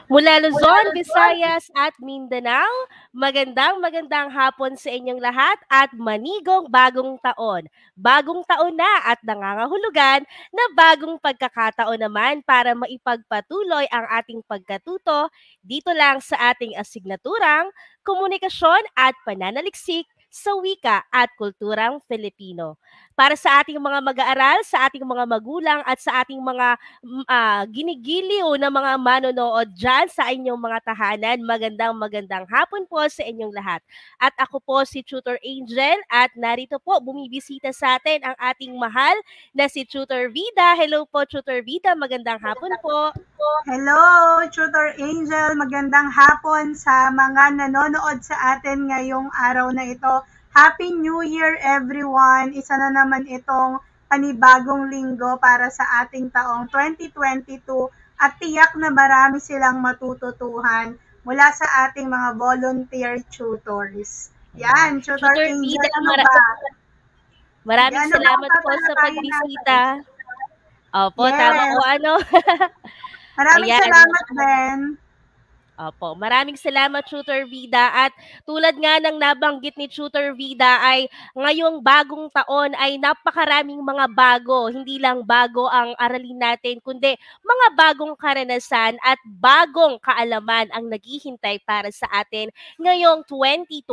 Mula Luzon, Visayas at Mindanao, magandang hapon sa inyong lahat at manigong bagong taon. Bagong taon na at nangangahulugan na bagong pagkakataon naman para maipagpatuloy ang ating pagkatuto dito lang sa ating asignaturang Komunikasyon at Pananaliksik sa Wika at Kulturang Filipino. Para sa ating mga mag-aaral, sa ating mga magulang at sa ating mga ginigiliw na mga manonood dyan sa inyong mga tahanan. Magandang hapon po sa inyong lahat. At ako po si Tutor Angel at narito po bumibisita sa atin ang ating mahal na si Tutor Vida. Hello po Tutor Vida, magandang hapon po. Hello, Tutor Angel. Magandang hapon sa mga nanonood sa atin ngayong araw na ito. Happy New Year everyone! Isa na naman itong panibagong linggo para sa ating taong 2022 at tiyak na marami silang matututuhan mula sa ating mga volunteer tutors. Yan, Tutor Angel, ano ba? Maraming salamat po sa pagbisita. Opo, yes. Tama po ano. Maraming salamat din. Opo, maraming salamat Tutor Vida at tulad nga ng nabanggit ni Tutor Vida ay ngayong bagong taon ay napakaraming mga bago. Hindi lang bago ang aralin natin kundi mga bagong karanasan at bagong kaalaman ang naghihintay para sa atin ngayong 2022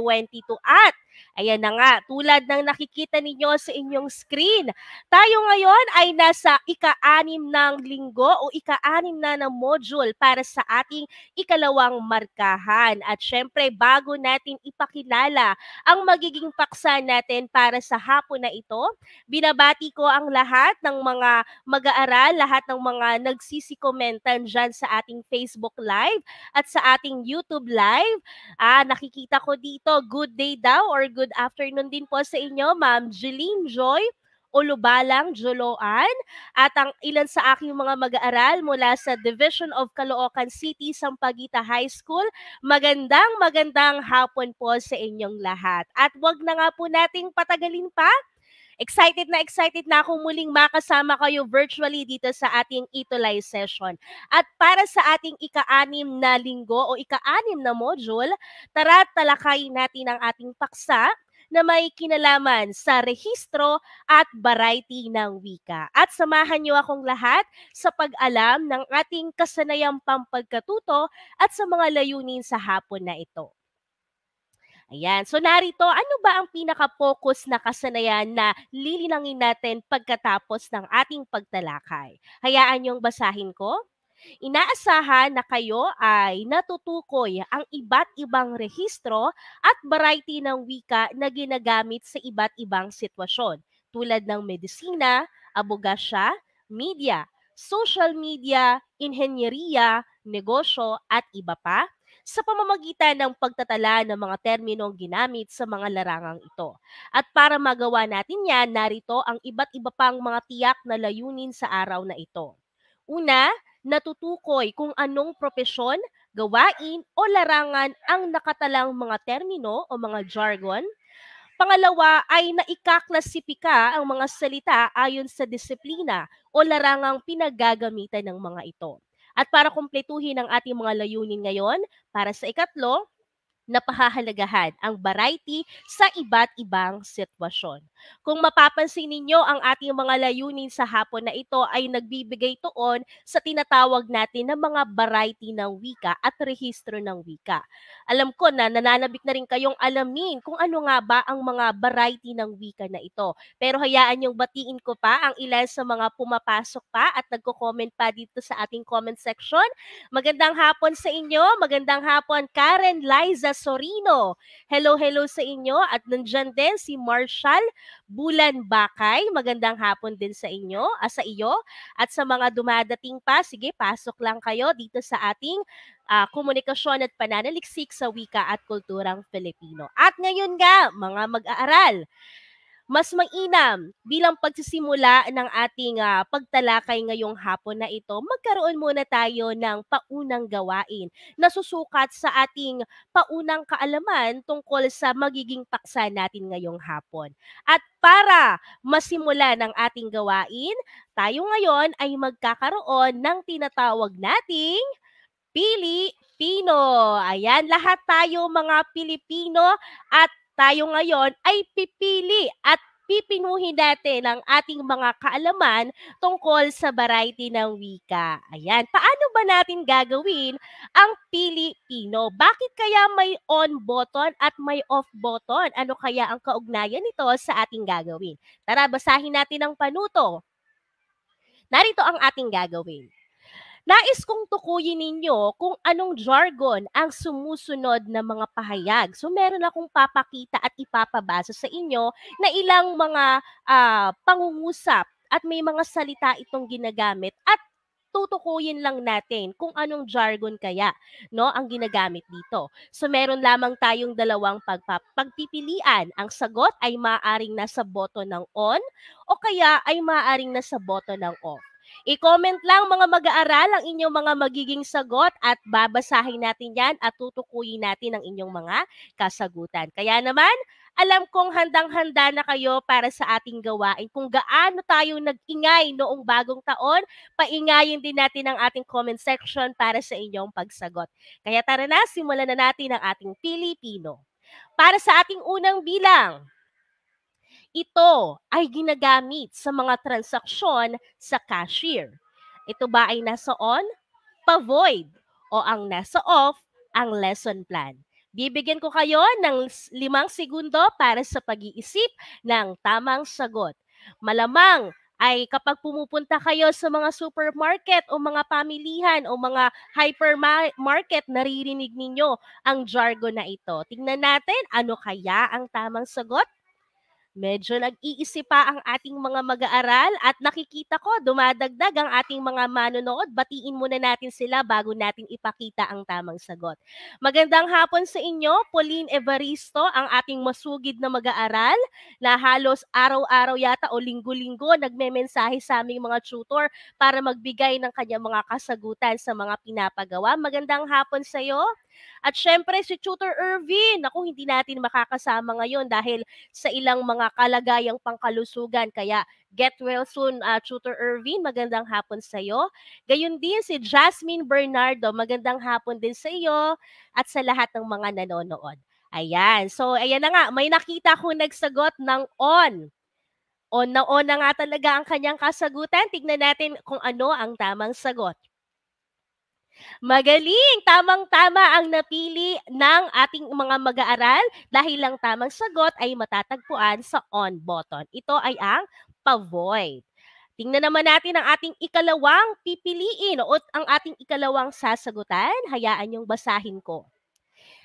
at ayan na nga, tulad ng nakikita ninyo sa inyong screen, tayo ngayon ay nasa ika-6 ng linggo o ika-6 na ng module para sa ating ikalawang markahan. At syempre, bago natin ipakilala ang magiging paksa natin para sa hapon na ito, binabati ko ang lahat ng mga mag-aaral, lahat ng mga nagsisikomentan dyan sa ating Facebook Live at sa ating YouTube Live. Nakikita ko dito, good day daw or good afternoon din po sa inyo, Ma'am Jeline Joy Ulubalang Joloan at ang ilan sa aking mga mag-aaral mula sa Division of Caloocan City, Sampaguita High School. Magandang hapon po sa inyong lahat. At wag na nga po nating patagalin pa. Excited na akong muling makasama kayo virtually dito sa ating Itulay session. At para sa ating ika-6 na linggo o ika-6 na module, tara talakayin natin ang ating paksa na may kinalaman sa rehistro at variety ng wika. At samahan niyo akong lahat sa pag-alam ng ating kasanayang pampagkatuto at sa mga layunin sa hapon na ito. Ayan. So narito, ano ba ang pinaka-focus na kasanayan na lilinangin natin pagkatapos ng ating pagtalakay? Hayaan niyong basahin ko. Inaasahan na kayo ay natutukoy ang iba't ibang rehistro at variety ng wika na ginagamit sa iba't ibang sitwasyon tulad ng medisina, abogasya, media, social media, inhenyeriya, negosyo at iba pa sa pamamagitan ng pagtatala ng mga terminong ginamit sa mga larangang ito. At para magawa natin yan, narito ang iba't iba pang mga tiyak na layunin sa araw na ito. Una, natutukoy kung anong propesyon, gawain o larangan ang nakatalang mga termino o mga jargon. Pangalawa ay naikaklasipika ang mga salita ayon sa disiplina o larangang pinaggagamitan ng mga ito. At para kumpletuhin ang ating mga layunin ngayon, para sa ikatlo, napahahalagahan ang variety sa iba't ibang sitwasyon. Kung mapapansin ninyo, ang ating mga layunin sa hapon na ito ay nagbibigay tuon sa tinatawag natin na mga variety ng wika at rehistro ng wika. Alam ko na nananabik na rin kayong alamin kung ano nga ba ang mga variety ng wika na ito. Pero hayaan yung batiin ko pa ang ilan sa mga pumapasok pa at nagko-comment pa dito sa ating comment section. Magandang hapon sa inyo. Magandang hapon, Karen Liza Sorino. Hello sa inyo. At nandyan din si Marshall Bulan Bakay. Magandang hapon din sa inyo, sa iyo. At sa mga dumadating pa, sige, pasok lang kayo dito sa ating komunikasyon at pananaliksik sa wika at kulturang Filipino. At ngayon nga, mga mag-aaral, mas mainam bilang pagsisimula ng ating pagtalakay ngayong hapon na ito, magkaroon muna tayo ng paunang gawain na susukat sa ating paunang kaalaman tungkol sa magiging paksa natin ngayong hapon. At para masimula ng ating gawain, tayo ngayon ay magkakaroon ng tinatawag nating Pilipino. Ayan, lahat tayo mga Pilipino at tayo ngayon ay pipili at pipinuhin natin ang ating mga kaalaman tungkol sa variety ng wika. Ayan, paano ba natin gagawin ang Pilipino? Bakit kaya may on button at may off button? Ano kaya ang kaugnayan nito sa ating gagawin? Tara, basahin natin ang panuto. Narito ang ating gagawin. Nais kong tukuyin ninyo kung anong jargon ang sumusunod na mga pahayag. So meron akong papakita at ipapabasa sa inyo na ilang mga pangungusap at may mga salita itong ginagamit at tutukuyin lang natin kung anong jargon kaya no ang ginagamit dito. So meron lamang tayong dalawang pagpipilian. Ang sagot ay maaaring nasa button ng on o kaya ay maaaring nasa button ng off. I-comment lang mga mag-aaral ang inyong mga magiging sagot at babasahin natin yan at tutukuyin natin ang inyong mga kasagutan. Kaya naman, alam kong handang-handa na kayo para sa ating gawain. Kung gaano tayo nag-ingay noong bagong taon, paingayin din natin ang ating comment section para sa inyong pagsagot. Kaya tara na, simulan na natin ang ating Pilipino. Para sa ating unang bilang, ito ay ginagamit sa mga transaksyon sa cashier. Ito ba ay nasa on, pa-void, o ang nasa off, ang lesson plan? Bibigyan ko kayo ng 5 segundo para sa pag-iisip ng tamang sagot. Malamang ay kapag pumupunta kayo sa mga supermarket o mga pamilihan o mga hypermarket, naririnig ninyo ang jargon na ito. Tingnan natin ano kaya ang tamang sagot. Medyo nag-iisip pa ang ating mga mag-aaral at nakikita ko dumadagdag ang ating mga manonood. Batiin muna natin sila bago natin ipakita ang tamang sagot. Magandang hapon sa inyo, Pauline Evaristo, ang ating masugid na mag-aaral na halos araw-araw yata o linggo-linggo nagmemensahe sa aming mga tutor para magbigay ng kanyang mga kasagutan sa mga pinapagawa. Magandang hapon sa iyo. At syempre si Tutor Irvin, naku hindi natin makakasama ngayon dahil sa ilang mga kalagayang pangkalusugan. Kaya get well soon, Tutor Irvin. Magandang hapon sa iyo. Gayun din si Jasmine Bernardo. Magandang hapon din sa iyo at sa lahat ng mga nanonood. Ayan. So, ayan na nga. May nakita ko nagsagot ng on. On na nga talaga ang kanyang kasagutan. Tignan natin kung ano ang tamang sagot. Magaling! Tamang-tama ang napili ng ating mga mag-aaral dahil ang tamang sagot ay matatagpuan sa on button. Ito ay ang pa-void. Tingnan naman natin ang ating ikalawang pipiliin o ang ating ikalawang sasagutan. Hayaan niyong basahin ko.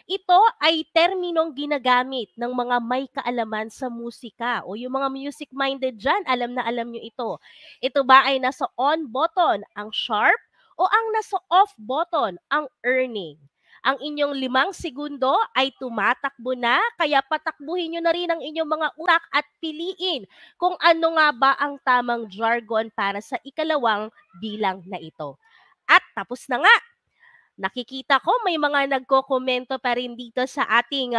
Ito ay terminong ginagamit ng mga may kaalaman sa musika o yung mga music-minded dyan, alam na alam nyo ito. Ito ba ay nasa on button, ang sharp, o ang nasa off button, ang earning? Ang inyong 5 segundo ay tumatakbo na, kaya patakbuhin nyo na rin ang inyong mga utak at piliin kung ano nga ba ang tamang jargon para sa ikalawang bilang na ito. At tapos na nga. Nakikita ko may mga nagko-komento pa rin dito sa ating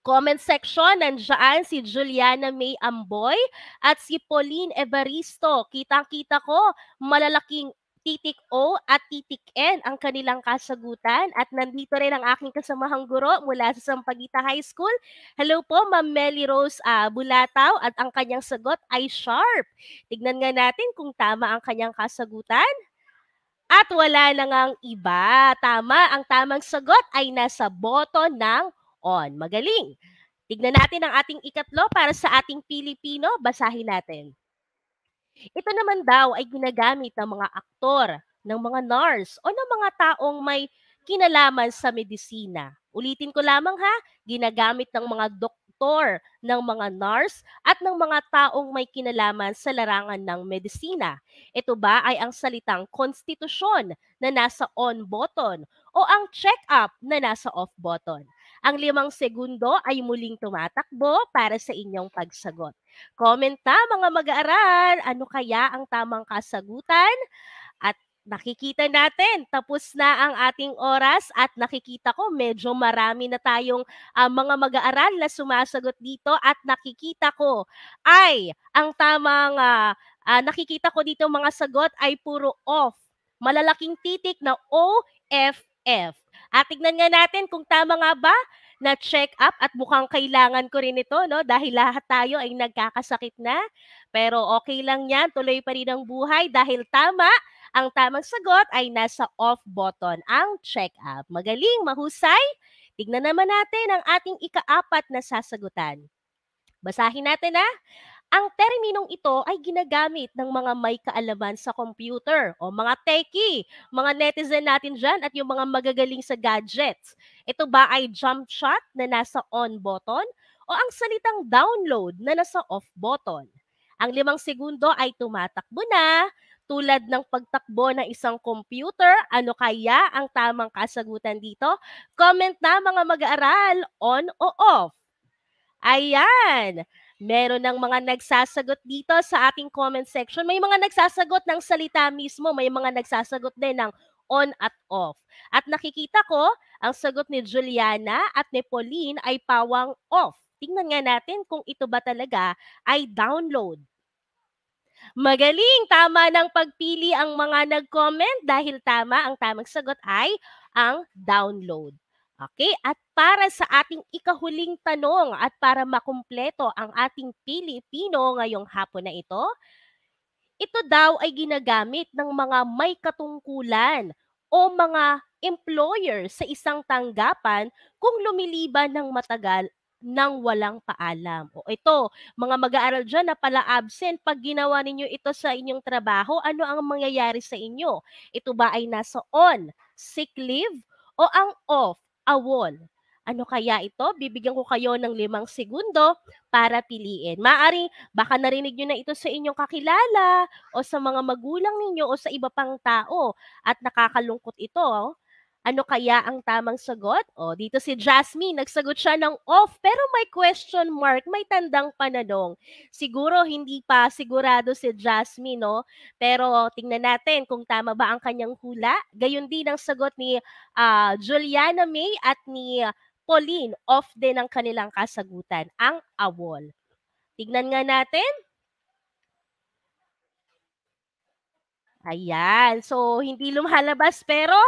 comment section. Nandiyan si Juliana May Amboy at si Pauline Evaristo. Kitang-kita ko malalaking titik O at titik N ang kanilang kasagutan. At nandito rin ang aking kasamahang guro mula sa Sampaguita High School. Hello po, Ma'am Melly Rose Bulataw, at ang kanyang sagot ay sharp. Tignan nga natin kung tama ang kanyang kasagutan. At wala na ngang iba. Tama, ang tamang sagot ay nasa button ng on. Magaling. Tignan natin ang ating ikatlo para sa ating Pilipino. Basahin natin. Ito naman daw ay ginagamit ng mga aktor, ng mga nurse, o ng mga taong may kinalaman sa medisina. Ulitin ko lamang ha, ginagamit ng mga doktor, ng mga nurse, at ng mga taong may kinalaman sa larangan ng medisina. Ito ba ay ang salitang konstitusyon na nasa on button o ang check-up na nasa off button? Ang 5 segundo ay muling tumatakbo para sa inyong pagsagot. Comment na mga mag-aaral, ano kaya ang tamang kasagutan? At nakikita natin, tapos na ang ating oras at nakikita ko medyo marami na tayong mga mag-aaral na sumasagot dito at nakikita ko ay ang tamang nakikita ko dito mga sagot ay puro off. malalaking titik na OFF. At tignan nga natin kung tama nga ba na check up at mukhang kailangan ko rin ito, no? Dahil lahat tayo ay nagkakasakit na. Pero okay lang yan, tuloy pa rin ang buhay dahil tama. Ang tamang sagot ay nasa off button, ang check up. Magaling, mahusay. Tignan naman natin ang ating ika-4 na sasagutan. Basahin natin na. Ang terminong ito ay ginagamit ng mga may kaalaman sa computer o mga techie, mga netizen natin dyan at yung mga magagaling sa gadgets. Ito ba ay jump shot na nasa on button o ang salitang download na nasa off button? Ang 5 segundo ay tumatakbo na tulad ng pagtakbo ng isang computer. Ano kaya ang tamang kasagutan dito? Comment na mga mag-aaral, on o off. Ayan! Meron ng mga nagsasagot dito sa ating comment section. May mga nagsasagot ng salita mismo, may mga nagsasagot din ng on at off. At nakikita ko, ang sagot ni Juliana at ni Pauline ay pawang off. Tingnan nga natin kung ito ba talaga ay download. Magaling! Tama ng pagpili ang mga nag-comment dahil tama, ang tamang sagot ay ang download. Okay, at para sa ating ikahuling tanong at para makumpleto ang ating Pilipino ngayong hapon na ito daw ay ginagamit ng mga may katungkulan o mga employer sa isang tanggapan kung lumiliban ng matagal nang walang paalam. O ito, mga mag-aaral dyan na pala absent, pag ginawa ninyo ito sa inyong trabaho, ano ang mangyayari sa inyo? Ito ba ay nasa on, sick leave, o ang off, AWOL? Ano kaya ito? Bibigyan ko kayo ng 5 segundo para piliin. Maaring baka narinig nyo na ito sa inyong kakilala o sa mga magulang ninyo o sa iba pang tao at nakakalungkot ito. Ano kaya ang tamang sagot? O, dito si Jasmine, nagsagot siya ng off pero may question mark, may tandang pananong. Siguro hindi pa sigurado si Jasmine, no? Pero tingnan natin kung tama ba ang kanyang hula. Gayon din ang sagot ni Juliana May at ni Pauline, off din ang kanilang kasagutan, ang AWOL. Tignan nga natin. Ayan. So, hindi lumalabas pero,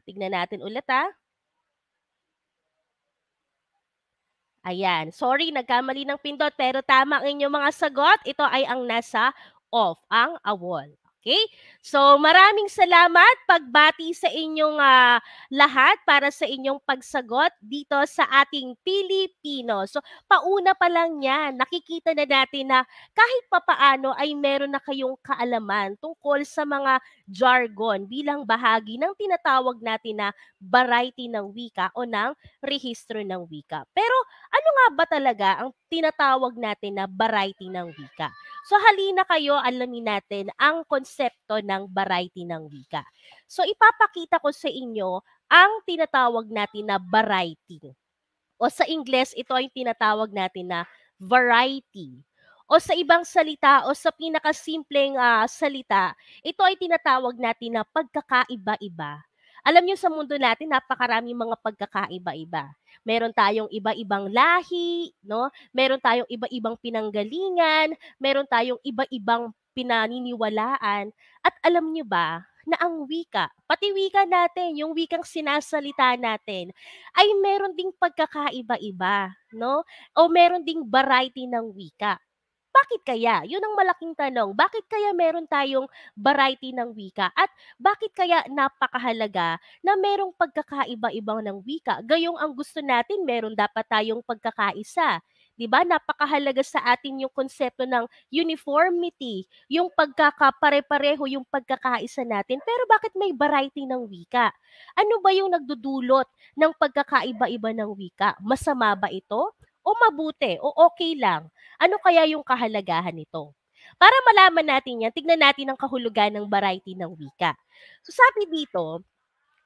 tignan natin ulit Ayan. Sorry, nagkamali ng pindot pero tama ang inyong mga sagot. Ito ay ang nasa off, ang AWOL. Okay? So, maraming salamat pagbati sa inyong lahat para sa inyong pagsagot dito sa ating Pilipino. So, pauna pa lang yan, nakikita na natin na kahit papaano ay meron na kayong kaalaman tungkol sa mga jargon bilang bahagi ng tinatawag natin na variety ng wika o ng rehistro ng wika. Pero ano nga ba talaga ang tinatawag natin na variety ng wika? So halina kayo, alamin natin ang konsepto ng variety ng wika. So ipapakita ko sa inyo ang tinatawag natin na variety. O sa Ingles, ito ay tinatawag natin na variety. O sa ibang salita o sa pinakasimpleng salita, ito ay tinatawag natin na pagkakaiba-iba. Alam niyo sa mundo natin, napakaraming mga pagkakaiba-iba. Meron tayong iba-ibang lahi, no? Meron tayong iba-ibang pinanggalingan, meron tayong iba-ibang pinaniniwalaan. At alam niyo ba na ang wika, pati wika natin, yung wikang sinasalita natin, ay meron ding pagkakaiba-iba, no? O meron ding variety ng wika. Bakit kaya? Yun ang malaking tanong. Bakit kaya meron tayong variety ng wika? At bakit kaya napakahalaga na merong pagkakaiba-iba ng wika? Gayong ang gusto natin, meron dapat tayong pagkakaisa. 'Di ba? Napakahalaga sa atin yung konsepto ng uniformity, yung pagkakapare-pareho, yung pagkakaisa natin. Pero bakit may variety ng wika? Ano ba yung nagdudulot ng pagkakaiba-iba ng wika? Masama ba ito? O mabuti? O okay lang? Ano kaya yung kahalagahan nito? Para malaman natin yan, tignan natin ang kahulugan ng variety ng wika. So sabi dito,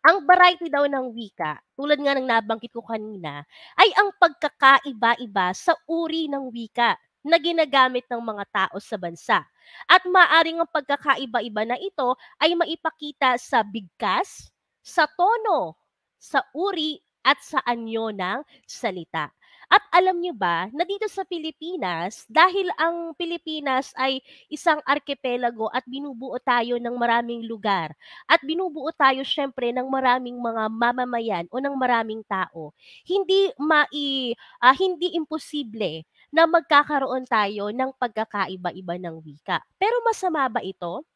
ang variety daw ng wika, tulad nga ng nabanggit ko kanina, ay ang pagkakaiba-iba sa uri ng wika na ginagamit ng mga tao sa bansa. At maaring ang pagkakaiba-iba na ito ay maipakita sa bigkas, sa tono, sa uri, at sa anyo ng salita. At alam niyo ba na dito sa Pilipinas, dahil ang Pilipinas ay isang arkipelago at binubuo tayo ng maraming lugar at binubuo tayo siyempre ng maraming mga mamamayan o ng maraming tao, hindi imposible na magkakaroon tayo ng pagkakaiba-iba ng wika. Pero masama ba ito?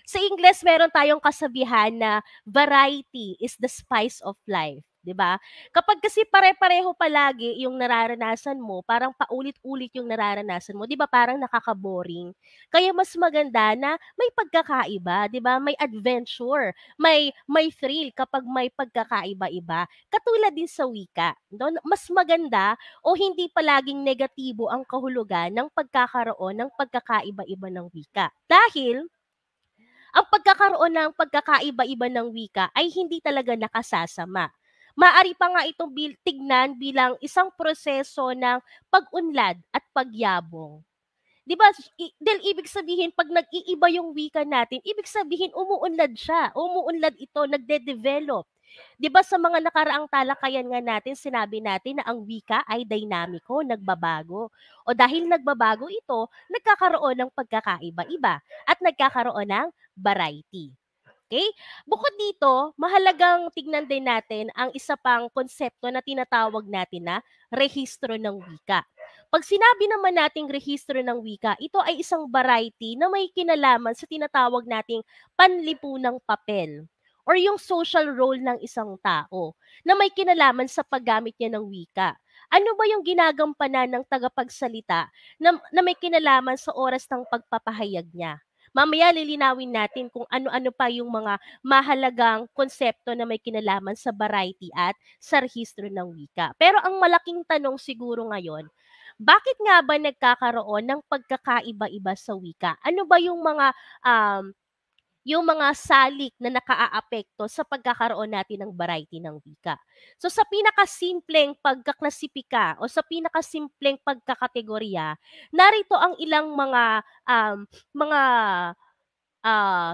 Sa Ingles meron tayong kasabihan na variety is the spice of life, 'di ba? Kapag kasi pare-pareho palagi yung nararanasan mo, parang paulit-ulit yung nararanasan mo, 'di ba parang nakaka-boring? Kaya mas maganda na may pagkakaiba, 'di ba? May adventure, may thrill kapag may pagkakaiba-iba. Katulad din sa wika, no? Mas maganda o hindi palaging negatibo ang kahulugan ng pagkakaroon ng pagkakaiba-iba ng wika. Dahil ang pagkakaroon ng pagkakaiba-iba ng wika ay hindi talaga nakasasama. Maaari pa nga itong tignan bilang isang proseso ng pag-unlad at pagyabong. 'Di ba, dahil ibig sabihin 'pag nag-iiba yung wika natin, ibig sabihin umuunlad siya, umuunlad ito, nagde-develop. 'Di ba sa mga nakaraang talakayan nga natin, sinabi natin na ang wika ay dinamiko, nagbabago. O dahil nagbabago ito, nagkakaroon ng pagkakaiba-iba at nagkakaroon ng variety. Okay? Bukod dito, mahalagang tignan din natin ang isa pang konsepto na tinatawag natin na rehistro ng wika. Pag sinabi naman nating rehistro ng wika, ito ay isang variety na may kinalaman sa tinatawag nating panlipunang papel or yung social role ng isang tao na may kinalaman sa paggamit niya ng wika. Ano ba yung ginagampanan ng tagapagsalita na may kinalaman sa oras ng pagpapahayag niya? Mamaya lilinawin natin kung ano-ano pa yung mga mahalagang konsepto na may kinalaman sa variety at sa rehistro ng wika. Pero ang malaking tanong siguro ngayon, bakit nga ba nagkakaroon ng pagkakaiba-iba sa wika? Ano ba yung mga salik na nakaaapekto sa pagkakaroon natin ng variety ng wika? So sa pinakasimpleng pagkaklasipika o sa pinakasimpleng pagkakategorya, narito ang ilang mga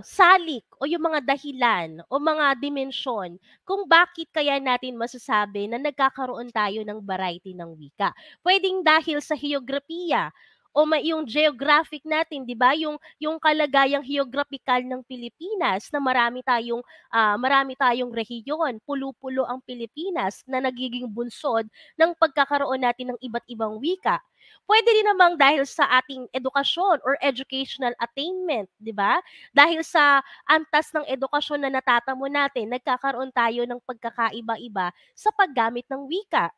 salik o yung mga dahilan o mga dimensyon kung bakit kaya natin masasabi na nagkakaroon tayo ng variety ng wika. Puwedeng dahil sa heograpiya o yung geographic natin, 'di ba? Yung kalagayang geographical ng Pilipinas na marami tayong rehiyon, pulo-pulo ang Pilipinas na nagiging bunsod ng pagkakaroon natin ng iba't ibang wika. Puwede din namang dahil sa ating edukasyon or educational attainment, 'di ba? Dahil sa antas ng edukasyon na natatamo natin, nagkakaroon tayo ng pagkakaiba-iba sa paggamit ng wika.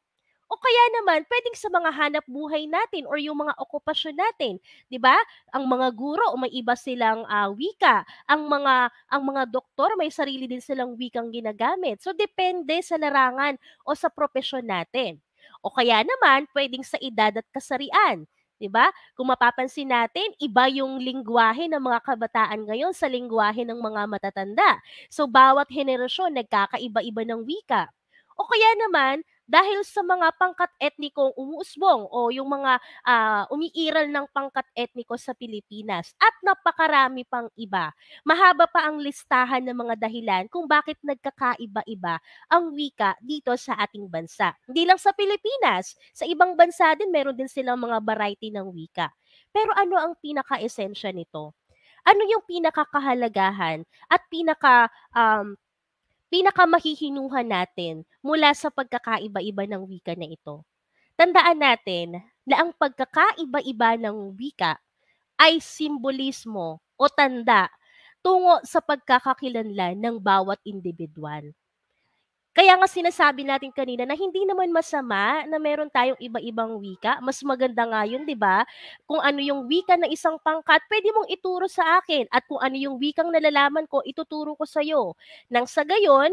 O kaya naman puwedeng sa mga hanap buhay natin or yung mga okupasyon natin, 'di ba? Ang mga guro may iba silang, wika, ang mga doktor may sarili din silang wikang ginagamit. So depende sa larangan o sa propesyon natin. O kaya naman puwedeng sa edad at kasarian, 'di ba? Kung mapapansin natin, iba yung lengguwahe ng mga kabataan ngayon sa lengguwahe ng mga matatanda. So bawat henerasyon nagkakaiba-iba ng wika. O kaya naman dahil sa mga pangkat etnikong umuusbong o yung mga umiiral ng pangkat etniko sa Pilipinas at napakarami pang iba. Mahaba pa ang listahan ng mga dahilan kung bakit nagkakaiba-iba ang wika dito sa ating bansa. Hindi lang sa Pilipinas, sa ibang bansa din meron din silang mga variety ng wika. Pero ano ang pinaka-esensya nito? Ano yung pinakakahalagahan at pinakamahihinuhan natin mula sa pagkakaiba-iba ng wika na ito? Tandaan natin na ang pagkakaiba-iba ng wika ay simbolismo o tanda tungo sa pagkakakilanlan ng bawat individual. Kaya nga sinasabi natin kanina na hindi naman masama na meron tayong iba-ibang wika, mas maganda nga yun, 'di ba? Kung ano yung wika ng isang pangkat, puwede mong ituro sa akin at kung ano yung wikang nalalaman ko, ituturo ko sa'yo. Nang sa gayon,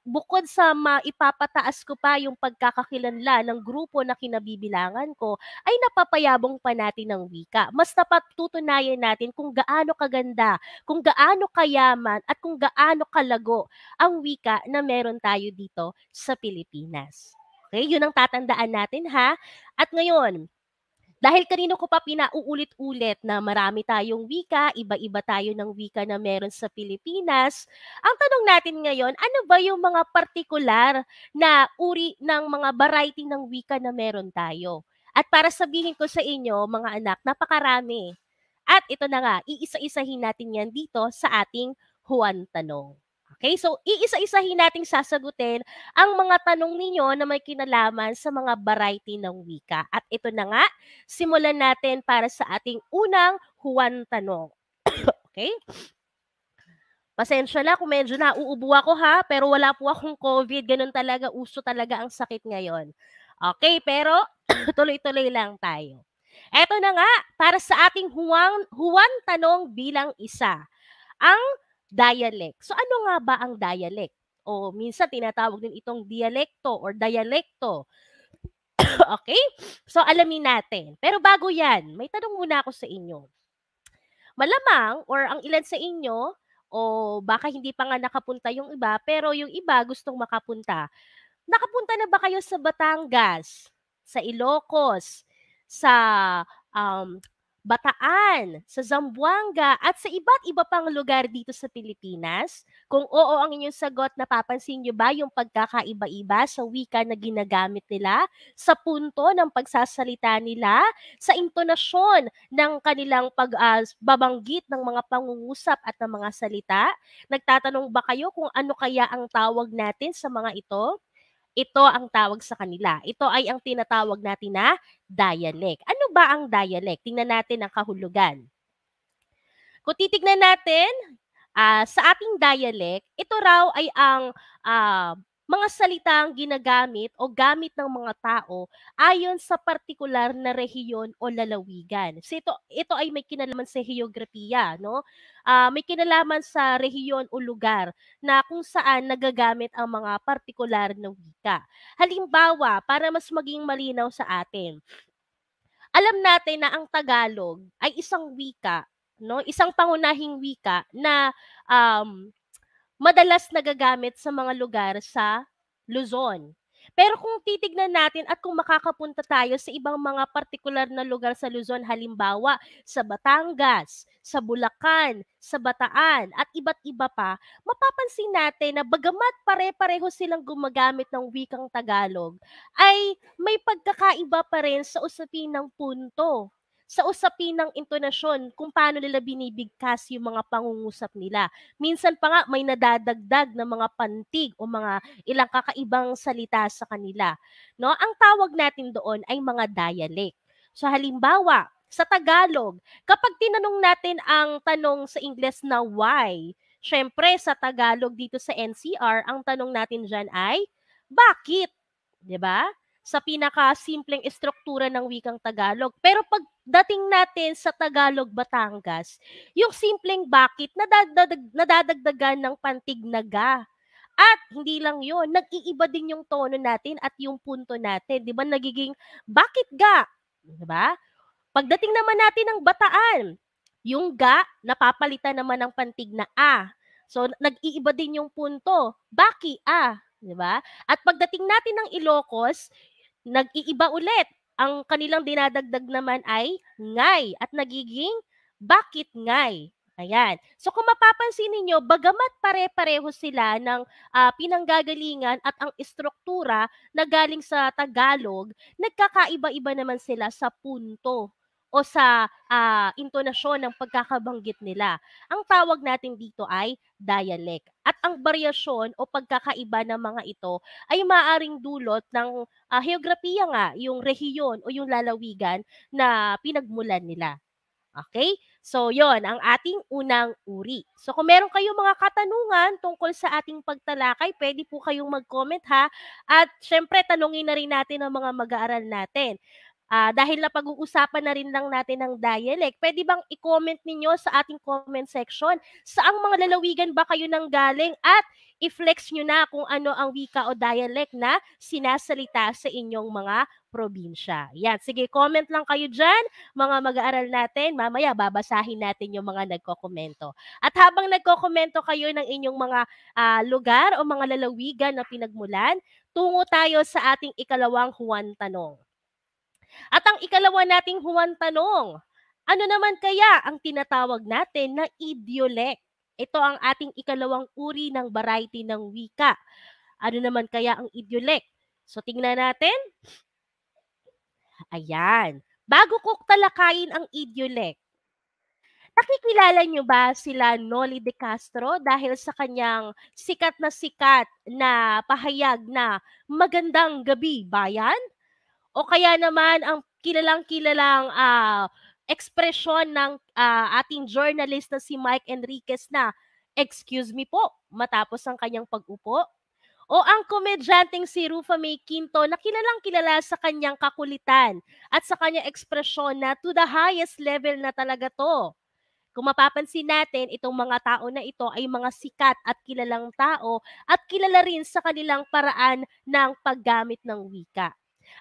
bukod sa maipapataas ko pa yung pagkakakilanlan ng grupo na kinabibilangan ko, ay napapayabong pa natin ang wika. Mas napatutunayan natin kung gaano kaganda, kung gaano kayaman at kung gaano kalago ang wika na meron tayo dito sa Pilipinas. Okay, yun ang tatandaan natin ha. At ngayon, Dahil kanino ko pa pinauulit-ulit na marami tayong wika, iba-iba tayo ng wika na meron sa Pilipinas. Ang tanong natin ngayon, ano ba yung mga partikular na uri ng mga variety ng wika na meron tayo? At para sabihin ko sa inyo, mga anak, napakarami. At ito na nga, iisa-isahin natin yan dito sa ating Juan Tanong. Okay, so iisa-isahin nating sasagutin ang mga tanong ninyo na may kinalaman sa mga variety ng wika. At ito na nga, simulan natin para sa ating unang Juan Tanong. Okay? Pasensya na kung medyo nauubo ako ha, pero wala po akong COVID. Ganun talaga, uso talaga ang sakit ngayon. Okay, pero tuloy-tuloy lang tayo. Eto na nga, para sa ating Juan Tanong bilang isa, ang dialect. So ano nga ba ang dialect? O minsan tinatawag din itong dialekto or dialekto. Okay? So alamin natin. Pero bago yan, may tanong muna ako sa inyo. Malamang or ang ilan sa inyo o baka hindi pa nga nakapunta yung iba, pero yung iba gustong makapunta. Nakapunta na ba kayo sa Batangas, sa Ilocos, sa um, Bataan, sa Zamboanga, at sa iba't iba pang lugar dito sa Pilipinas? Kung oo ang inyong sagot, napapansin niyo ba yung pagkakaiba-iba sa wika na ginagamit nila, sa punto ng pagsasalita nila, sa intonasyon ng kanilang pagbabanggit ng mga pangungusap at ng mga salita? Nagtatanong ba kayo kung ano kaya ang tawag natin sa mga ito? Ito ang tawag sa kanila. Ito ay ang tinatawag natin na dialect. Ano ba ang dialect? Tingnan natin ang kahulugan. Kung titignan natin, sa ating dialect, ito raw ay ang mga salitang ginagamit o gamit ng mga tao ayon sa partikular na rehiyon o lalawigan. So ito ay may kinalaman sa heograpiya, no? May kinalaman sa rehiyon o lugar na kung saan nagagamit ang mga partikular na wika. Halimbawa, para mas maging malinaw sa atin, alam natin na ang Tagalog ay isang wika, no? Isang pangunahing wika na madalas nagagamit sa mga lugar sa Luzon. Pero kung titignan natin at kung makakapunta tayo sa ibang mga partikular na lugar sa Luzon, halimbawa sa Batangas, sa Bulacan, sa Bataan, at iba't iba pa, mapapansin natin na bagamat pare-pareho silang gumagamit ng wikang Tagalog, ay may pagkakaiba pa rin sa usapin ng punto, sa usapin ng intonasyon, kung paano nila binibigkas yung mga pangungusap nila. Minsan pa nga may nadadagdag na mga pantig o mga ilang kakaibang salita sa kanila, no? Ang tawag natin doon ay mga dialect. So halimbawa, sa Tagalog, kapag tinanong natin ang tanong sa Ingles na why, syempre sa Tagalog dito sa NCR, ang tanong natin diyan ay bakit? 'Di ba? Sa pinaka-simpleng estruktura ng wikang Tagalog. Pero pagdating natin sa Tagalog Batangas, yung simpleng bakit nadadagdagan ng pantig na ga. At hindi lang yun, nag-iiba din yung tono natin at yung punto natin. Di ba nagiging bakit ga? Di ba? Pagdating naman natin ng Bataan, yung ga, napapalitan naman ng pantig na a. So, nag-iiba din yung punto. Baki a. Di ba? At pagdating natin ng Ilocos, nag-iiba ulit. Ang kanilang dinadagdag naman ay ngay at nagiging bakit ngay. Ayan. So kung mapapansin ninyo, bagamat pare-pareho sila ng pinanggagalingan at ang istruktura na galing sa Tagalog, nagkakaiba-iba naman sila sa punto o sa intonasyon ng pagkakabanggit nila. Ang tawag natin dito ay dialect. At ang variasyon o pagkakaiba ng mga ito ay maaring dulot ng heograpiya nga, yung rehiyon o yung lalawigan na pinagmulan nila. Okay? So, yon ang ating unang uri. So, kung meron kayong mga katanungan tungkol sa ating pagtalakay, pwede po kayong mag-comment ha. At syempre, tanungin na rin natin ang mga mag-aaral natin. Dahil napag-uusapan na rin lang natin ng dialect, pwede bang i-comment ninyo sa ating comment section saang mga lalawigan ba kayo nang galing at i-flex nyo na kung ano ang wika o dialect na sinasalita sa inyong mga probinsya. Yan, sige, comment lang kayo dyan, mga mag-aaral natin. Mamaya, babasahin natin yung mga nagkokomento. At habang nagkokomento kayo ng inyong mga lugar o mga lalawigan na pinagmulan, tungo tayo sa ating ikalawang Juan Tanong. At ang ikalawa nating huwan tanong, ano naman kaya ang tinatawag natin na idiolect? Ito ang ating ikalawang uri ng variety ng wika. Ano naman kaya ang idiolect? So tingnan natin. Ayan. Bago ko talakayin ang idiolect, nakikilala niyo ba sila Noli de Castro dahil sa kanyang sikat na pahayag na magandang gabi bayan? O kaya naman ang kilalang-kilalang ekspresyon ng ating journalist na si Mike Enriquez na, "Excuse me po," matapos ang kanyang pag-upo? O ang komedyanteng si Rufa May Quinto na kilalang-kilala sa kanyang kakulitan at sa kanyang ekspresyon na to the highest level na talaga 'to. Kung mapapansin natin, itong mga tao na ito ay mga sikat at kilalang tao at kilala rin sa kanilang paraan ng paggamit ng wika.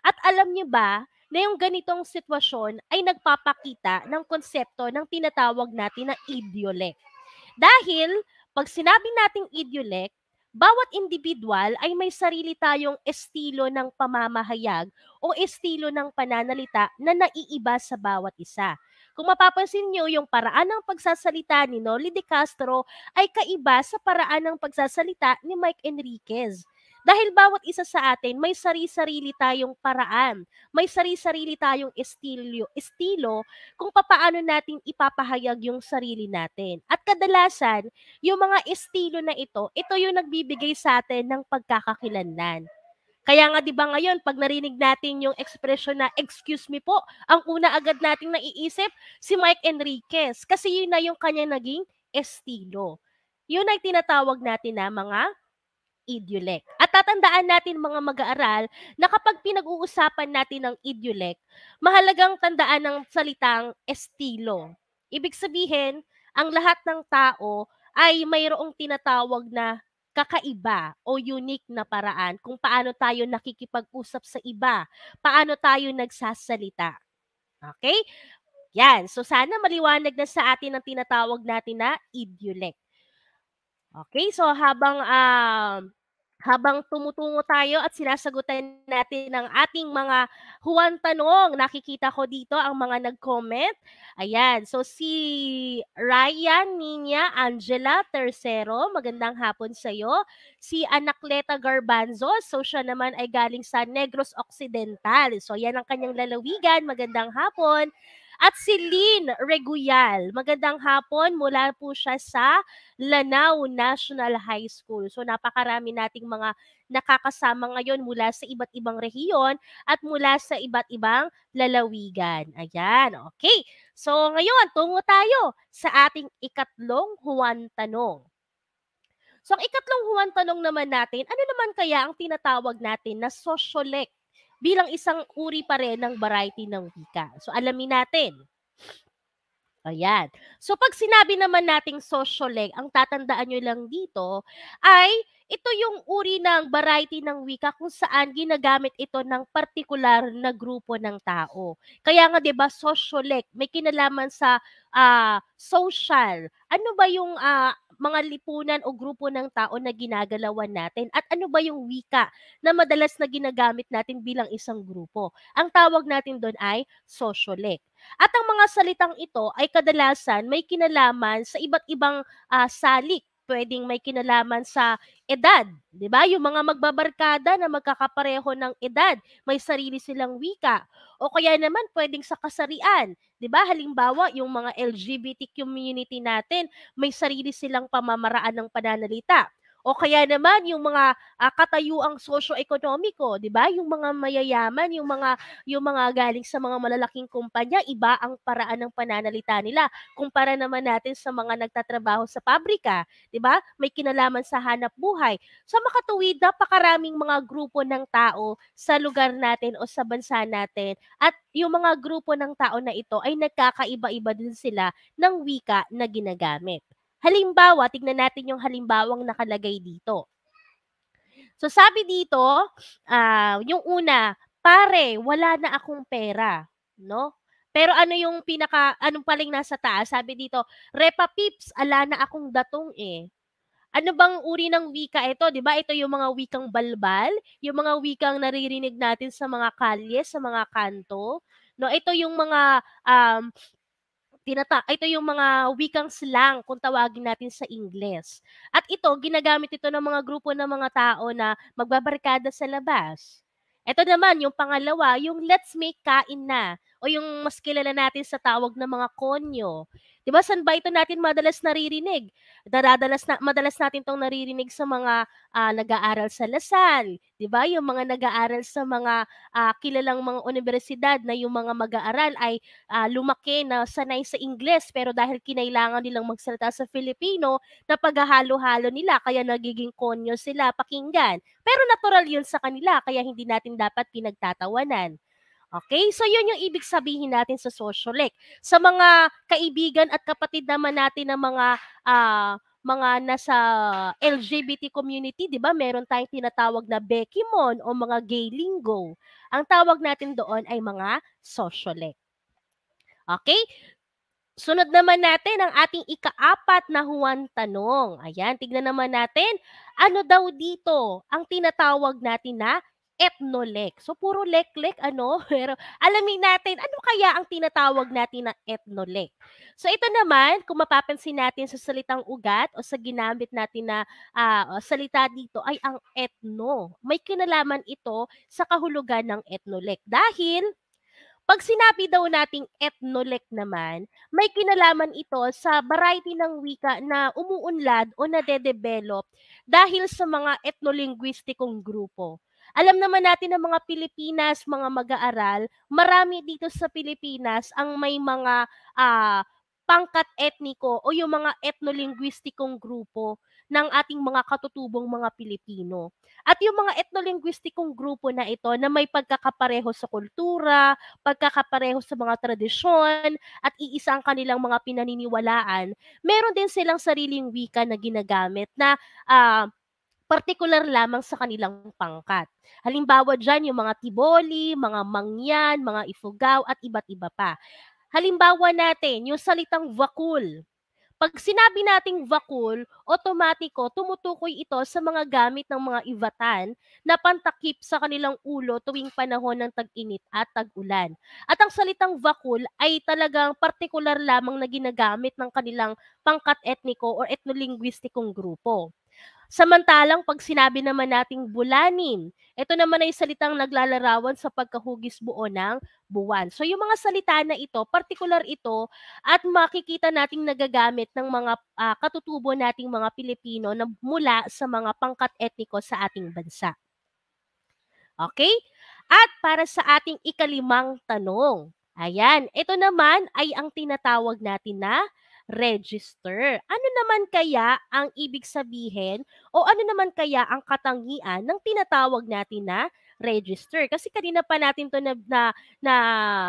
At alam niyo ba na yung ganitong sitwasyon ay nagpapakita ng konsepto ng tinatawag natin na idiolect. Dahil 'pag sinabi nating idiolect, bawat individual ay may sarili tayong estilo ng pamamahayag o estilo ng pananalita na naiiba sa bawat isa. Kung mapapansin niyo, yung paraan ng pagsasalita ni Noli de Castro ay kaiba sa paraan ng pagsasalita ni Mike Enriquez. Dahil bawat isa sa atin may sari-sarili tayong paraan, may sari-sarili tayong estilo kung papaano natin ipapahayag yung sarili natin. At kadalasan, yung mga estilo na ito yung nagbibigay sa atin ng pagkakakilanlan. Kaya nga 'di ba ngayon 'pag narinig natin yung expression na, "Excuse me po," ang una agad nating naiisip si Mike Enriquez kasi yun na yung kanyang naging estilo. Yun ay tinatawag natin na mga idiolect. At tatandaan natin mga mag-aaral na kapag pinag-uusapan natin ng idiolect, mahalagang tandaan ng salitang estilo. Ibig sabihin, ang lahat ng tao ay mayroong tinatawag na kakaiba o unique na paraan kung paano tayo nakikipag-usap sa iba, paano tayo nagsasalita. Okay? Yan. So sana maliwanag na sa atin ang tinatawag natin na idiolect. Okay, so habang tumutungo tayo at sinasagutan natin ang ating mga huwan tanong, nakikita ko dito ang mga nag-comment. Ayan, so si Ryan Niña Angela Tercero, magandang hapon sa iyo. Si Anacleta Garbanzo, so siya naman ay galing sa Negros Occidental. So yan ang kanyang lalawigan, magandang hapon. At si Lynn Reguyal, magandang hapon, mula po siya sa Lanao National High School. So napakarami nating mga nakakasama ngayon mula sa iba't ibang rehiyon at mula sa iba't ibang lalawigan. Ayan, okay. So ngayon, tungo tayo sa ating ikatlong huwan tanong. So ang ikatlong huwan tanong naman natin, ano naman kaya ang tinatawag natin na sociolect bilang isang uri pa rin ng variety ng wika? So alamin natin. Ayan. So pag sinabi naman nating sociolect, ang tatandaan nyo lang dito ay ito yung uri ng variety ng wika kung saan ginagamit ito ng partikular na grupo ng tao. Kaya nga 'di ba sociolect may kinalaman sa social. Ano ba yung mga lipunan o grupo ng tao na ginagalawan natin at ano ba yung wika na madalas na ginagamit natin bilang isang grupo? Ang tawag natin doon ay sociolect. At ang mga salitang ito ay kadalasan may kinalaman sa iba't ibang salik. Pwedeng may kinalaman sa edad, 'di ba? Yung mga magbabarkada na magkakapareho ng edad, may sarili silang wika. O kaya naman pwedeng sa kasarian, 'di ba? Halimbawa, yung mga LGBT community natin, may sarili silang pamamaraan ng pananalita. O kaya naman yung mga katayuang sosyo-ekonomiko, 'di ba? Yung mga mayayaman, yung mga galing sa mga malalaking kumpanya, iba ang paraan ng pananalita nila kumpara naman natin sa mga nagtatrabaho sa pabrika, 'di ba? May kinalaman sa hanap buhay. Sa makatuwid, napakaraming mga grupo ng tao sa lugar natin o sa bansa natin at yung mga grupo ng tao na ito ay nagkakaiba-iba din sila ng wika na ginagamit. Halimbawa, tignan natin yung halimbawang nakalagay dito. So sabi dito, yung una, "Pare, wala na akong pera." 'No? Pero anong paling nasa taas, sabi dito, "Repa Pips, ala na akong datong eh." Ano bang uri ng wika ito, 'di ba? Ito yung mga wikang balbal, yung mga wikang naririnig natin sa mga kalye, sa mga kanto, 'no? Ito yung mga, ito yung mga wikang slang kung tawagin natin sa Ingles. At ito, ginagamit ito ng mga grupo ng mga tao na magbabarkada sa labas. Ito naman, yung pangalawa, yung let's make kain na o yung mas kilala natin sa tawag ng mga konyo. 'Di ba, saan ba ito natin madalas naririnig? Madalas natin 'tong naririnig sa mga nag-aaral sa Lasal, 'di ba? Yung mga nag-aaral sa mga kilalang mga universidad na yung mga mag-aaral ay lumaki na sanay sa Ingles pero dahil kinailangan nilang magsalita sa Filipino, napaghahalo-halo nila kaya nagiging konyo sila pakinggan. Pero natural yun sa kanila kaya hindi natin dapat pinagtatawanan. Okay? So yun yung ibig sabihin natin sa sociolek. Sa mga kaibigan at kapatid naman natin ng mga nasa LGBT community, 'di ba? Meron tayong tinatawag na Bekimon o mga gay lingo. Ang tawag natin doon ay mga sociolek. Okay? Sunod naman natin ang ating ikaapat na huwan tanong. Ayan, tignan naman natin, ano daw dito ang tinatawag natin na etnolek? So, puro lek-lek, ano? Pero alamin natin, ano kaya ang tinatawag natin na etnolek? So, ito naman, kung mapapansin natin sa salitang ugat o sa ginamit natin na salita dito ay ang etno. May kinalaman ito sa kahulugan ng etnolek. Dahil 'pag sinabi daw nating etnolek naman, may kinalaman ito sa variety ng wika na umuunlad o nade-develop dahil sa mga etnolinguistikong grupo. Alam naman natin na mga Pilipinas, mga mag-aaral, marami dito sa Pilipinas ang may mga pangkat etniko o yung mga etnolinguistikong grupo ng ating mga katutubong mga Pilipino. At yung mga etnolinguistikong grupo na ito na may pagkakapareho sa kultura, pagkakapareho sa mga tradisyon at iisa ang kanilang mga pinaniniwalaan, meron din silang sariling wika na ginagamit na partikular lamang sa kanilang pangkat. Halimbawa diyan yung mga Tiboli, mga Mangyan, mga Ifugao at iba't iba pa. Halimbawa natin yung salitang vakul. 'Pag sinabi nating vakul, otomatiko tumutukoy ito sa mga gamit ng mga Ivatan na pantakip sa kanilang ulo tuwing panahon ng tag-init at tag-ulan. At ang salitang vakul ay talagang partikular lamang na ginagamit ng kanilang pangkat etniko or etnolinguistikong grupo. Samantalang 'pag sinabi naman nating bulanin, ito naman ay salitang naglalarawan sa pagkahugis buo ng buwan. So yung mga salita na ito, partikular ito at makikita nating nagagamit ng mga katutubo nating mga Pilipino na mula sa mga pangkat etniko sa ating bansa. Okay? At para sa ating ikalimang tanong, ayan, ito naman ay ang tinatawag natin na register. Ano naman kaya ang ibig sabihin o ano naman kaya ang katangian ng tinatawag natin na register? Kasi kanina pa natin 'to na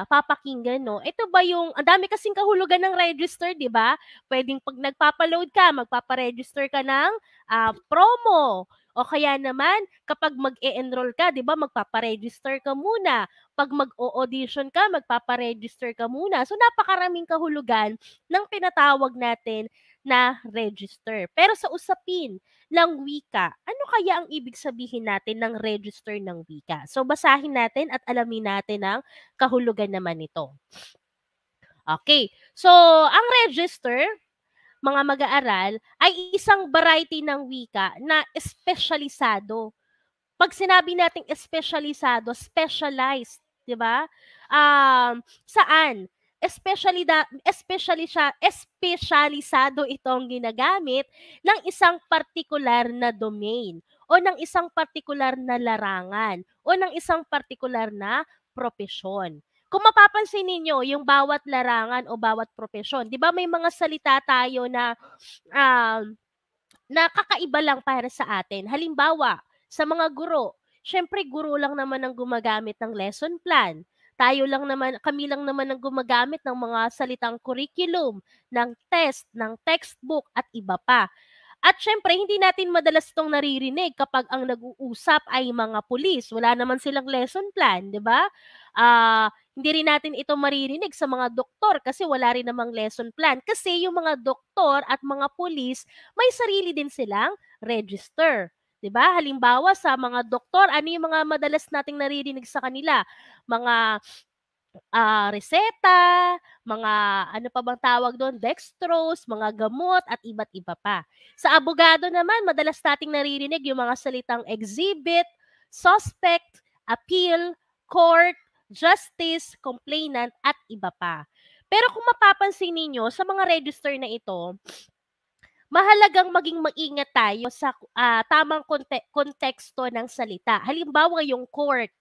papakinggan 'no. Ito ba yung ang dami kasing kahulugan ng register, 'di ba? Puwedeng 'pag nagpapa-load ka, magpapa-register ka ng promo o kaya naman kapag mag-e-enroll ka, 'di ba, magpapa-register ka muna. 'Pag mag-o-audition ka, magpapa-register ka muna. So, napakaraming kahulugan ng tinatawag natin na register. Pero sa usapin ng wika, ano kaya ang ibig sabihin natin ng register ng wika? So, basahin natin at alamin natin ang kahulugan naman nito. Okay. So, ang register, mga mag-aaral, ay isang variety ng wika na espesyalisado. 'Pag sinabi nating espesyalisado, specialized, 'di ba? Saan? Espesyalisado itong ginagamit ng isang partikular na domain o ng isang partikular na larangan o ng isang partikular na propesyon. Kung mapapansin ninyo, yung bawat larangan o bawat propesyon, 'di ba may mga salita tayo um, na kakaiba lang para sa atin. Halimbawa, sa mga guro, siyempre guro lang naman ang gumagamit ng lesson plan. Kami lang naman ang gumagamit ng mga salitang curriculum, ng test, ng textbook at iba pa. At siyempre, hindi natin madalas itong naririnig kapag ang nag-uusap ay mga pulis. Wala naman silang lesson plan, di ba? Hindi rin natin ito maririnig sa mga doktor kasi wala rin namang lesson plan. Kasi yung mga doktor at mga pulis, may sarili din silang register. 'Di ba? Halimbawa sa mga doktor, ano yung mga madalas nating naririnig sa kanila? Mga reseta, mga ano pa bang tawag doon, dextrose, mga gamot at iba't iba pa. Sa abogado naman, madalas nating naririnig yung mga salitang exhibit, suspect, appeal, court, justice, complainant at iba pa. Pero kung mapapansin ninyo sa mga register na ito, mahalagang maging maingat tayo sa tamang konteksto ng salita. Halimbawa, yung court.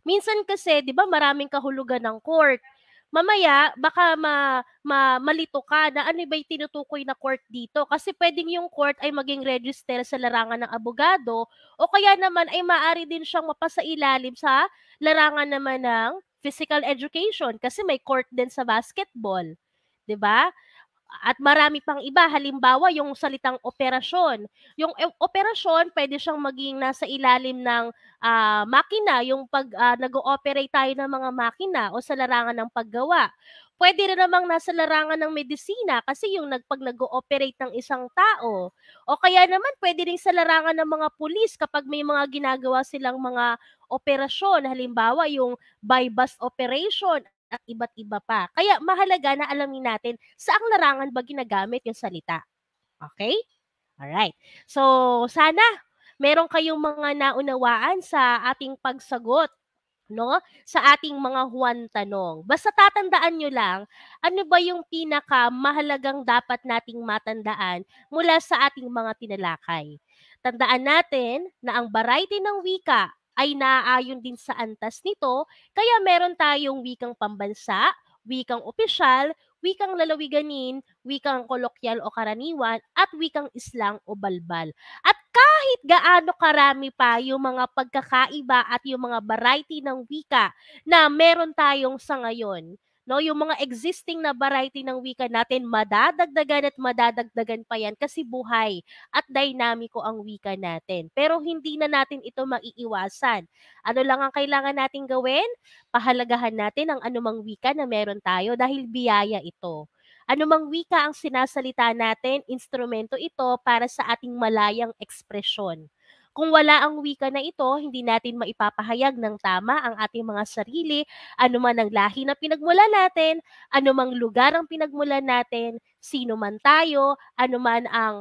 Minsan kasi, 'di ba, maraming kahulugan ng court. Mamaya baka malito ka na ano ba 'yung tinutukoy na court dito kasi pwedeng yung court ay maging register sa larangan ng abogado o kaya naman ay maaari din siyang mapasailalim sa larangan naman ng physical education kasi may court din sa basketball, 'di ba? At marami pang iba, halimbawa yung salitang operasyon. Yung operasyon pwede siyang maging nasa ilalim ng makina, yung 'pag nag-ooperate tayo ng mga makina o sa larangan ng paggawa. Pwede rin namang nasa larangan ng medisina kasi yung 'pag nag-ooperate ng isang tao. O kaya naman pwede rin sa larangan ng mga pulis kapag may mga ginagawa silang mga operasyon, halimbawa yung bypass operation at iba't iba pa. Kaya mahalaga na alamin natin saang larangan ba ginagamit yung salita. Okay? Alright. So, sana meron kayong mga naunawaan sa ating pagsagot, no? Sa ating mga huwan tanong. Basta tatandaan nyo lang, ano ba yung pinakamahalagang dapat nating matandaan mula sa ating mga tinalakay. Tandaan natin na ang variety ng wika ay naaayon din sa antas nito, kaya meron tayong wikang pambansa, wikang opisyal, wikang lalawiganin, wikang kolokyal o karaniwan, at wikang islang o balbal. At kahit gaano karami pa yung mga pagkakaiba at yung mga variety ng wika na meron tayong sa ngayon, no, yung mga existing na variety ng wika natin, madadagdagan pa yan kasi buhay at dynamico ang wika natin. Pero hindi na natin ito maiiwasan. Ano lang ang kailangan nating gawin? Pahalagahan natin ang anumang wika na meron tayo dahil biyaya ito. Anumang wika ang sinasalita natin, instrumento ito para sa ating malayang ekspresyon. Kung wala ang wika na ito, hindi natin maipapahayag ng tama ang ating mga sarili, anuman ang lahi na pinagmulan natin, anumang lugar ang pinagmulan natin, sino man tayo, anuman ang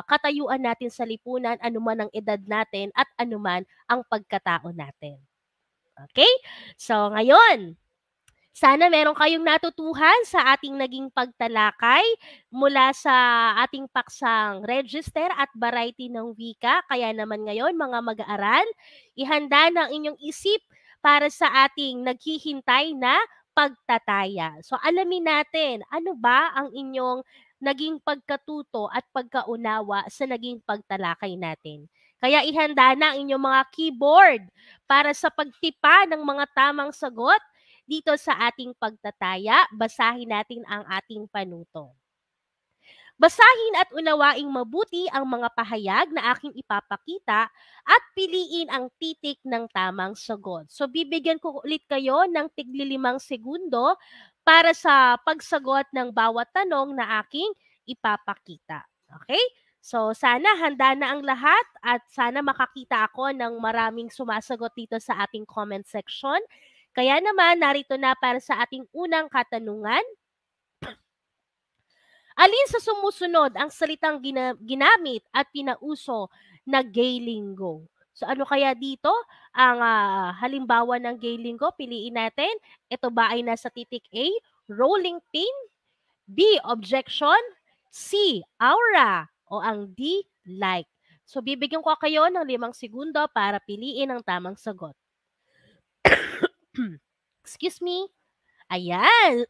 katayuan natin sa lipunan, anuman ang edad natin, at anuman ang pagkatao natin. Okay? So, ngayon, sana meron kayong natutuhan sa ating naging pagtalakay mula sa ating paksang register at variety ng wika. Kaya naman ngayon, mga mag-aaral, ihanda ng inyong isip para sa ating naghihintay na pagtataya. So alamin natin, ano ba ang inyong naging pagkatuto at pagkaunawa sa naging pagtalakay natin. Kaya ihanda na ang inyong mga keyboard para sa pagtipa ng mga tamang sagot dito sa ating pagtataya. Basahin natin ang ating panuto. Basahin at unawaing mabuti ang mga pahayag na aking ipapakita at piliin ang titik ng tamang sagot. So bibigyan ko ulit kayo ng tig-5 segundo para sa pagsagot ng bawat tanong na aking ipapakita. Okay? So sana handa na ang lahat at sana makakita ako ng maraming sumasagot dito sa ating comment section. Kaya naman, narito na para sa ating unang katanungan. Alin sa sumusunod ang salitang ginamit at pinauso na gay lingo? So ano kaya dito ang halimbawa ng gay lingo? Piliin natin. Ito ba ay nasa titik A, rolling pin, B, objection, C, aura, o ang D, like? So bibigyan ko kayo ng 5 segundo para piliin ang tamang sagot. Excuse me. Ayan.